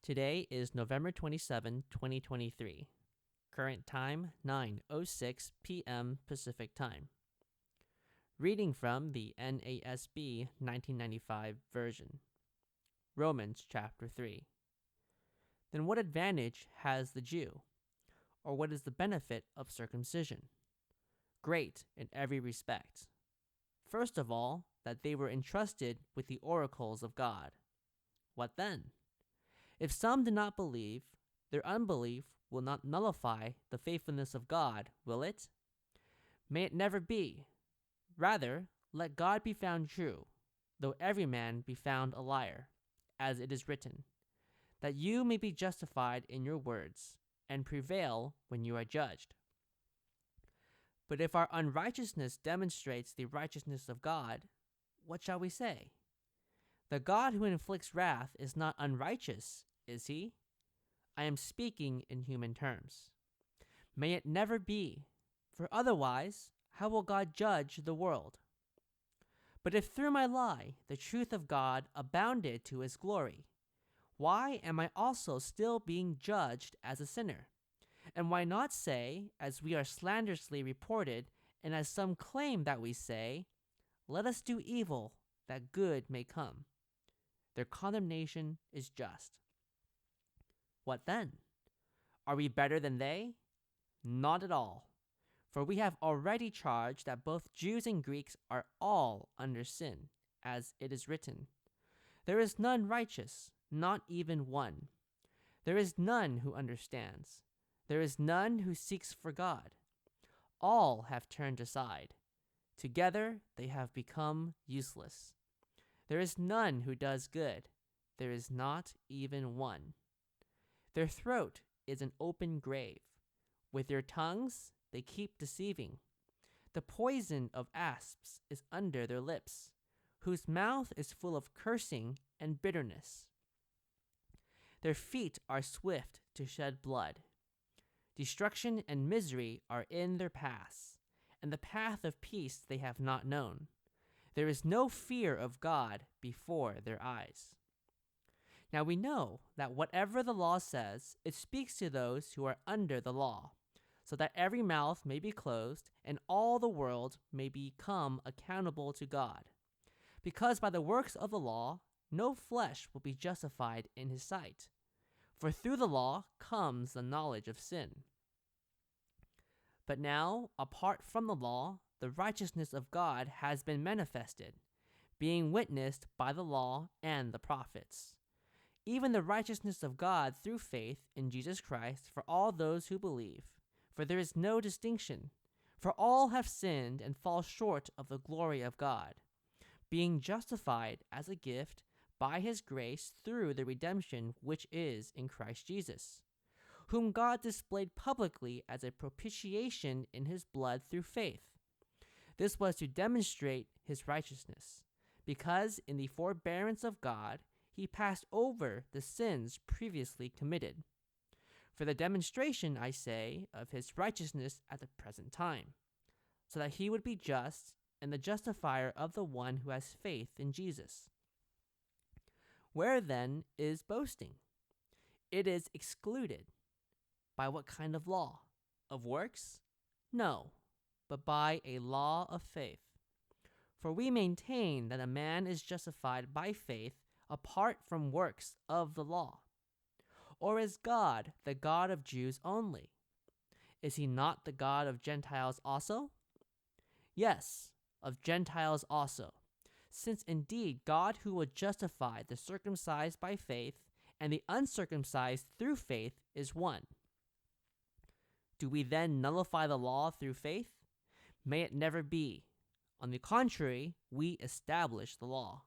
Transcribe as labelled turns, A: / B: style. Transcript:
A: Today is November 27, 2023. Current time 9:06 p.m. Pacific Time. Reading from the NASB 1995 version. Romans chapter 3. Then what advantage has the Jew? Or what is the benefit of circumcision? Great in every respect. First of all, that they were entrusted with the oracles of God. What then? If some do not believe, their unbelief will not nullify the faithfulness of God, will it? May it never be. Rather, let God be found true, though every man be found a liar, as it is written, that you may be justified in your words, and prevail when you are judged. But if our unrighteousness demonstrates the righteousness of God, what shall we say? The God who inflicts wrath is not unrighteous, is he? I am speaking in human terms. May it never be, for otherwise, how will God judge the world? But if through my lie the truth of God abounded to his glory, why am I also still being judged as a sinner? And why not say, as we are slanderously reported, and as some claim that we say, let us do evil, that good may come? Their condemnation is just. What then? Are we better than they? Not at all. For we have already charged that both Jews and Greeks are all under sin, as it is written, there is none righteous, not even one. There is none who understands. There is none who seeks for God. All have turned aside. Together they have become useless. There is none who does good. There is not even one. Their throat is an open grave. With their tongues they keep deceiving. The poison of asps is under their lips, whose mouth is full of cursing and bitterness. Their feet are swift to shed blood. Destruction and misery are in their paths, and the path of peace they have not known. There is no fear of God before their eyes. Now we know that whatever the law says, it speaks to those who are under the law, so that every mouth may be closed and all the world may become accountable to God. Because by the works of the law, no flesh will be justified in his sight. For through the law comes the knowledge of sin. But now, apart from the law, the righteousness of God has been manifested, being witnessed by the law and the prophets. Even the righteousness of God through faith in Jesus Christ for all those who believe. For there is no distinction, for all have sinned and fall short of the glory of God, being justified as a gift by his grace through the redemption which is in Christ Jesus, whom God displayed publicly as a propitiation in his blood through faith. This was to demonstrate his righteousness, because in the forbearance of God he passed over the sins previously committed. For the demonstration, I say, of his righteousness at the present time, so that he would be just and the justifier of the one who has faith in Jesus. Where then is boasting? It is excluded. By what kind of law? Of works? No, but by a law of faith. For we maintain that a man is justified by faith apart from works of the law. Or is God the God of Jews only? Is he not the God of Gentiles also? Yes, of Gentiles also, since indeed God who will justify the circumcised by faith and the uncircumcised through faith is one. Do we then nullify the law through faith? May it never be. On the contrary, we establish the law.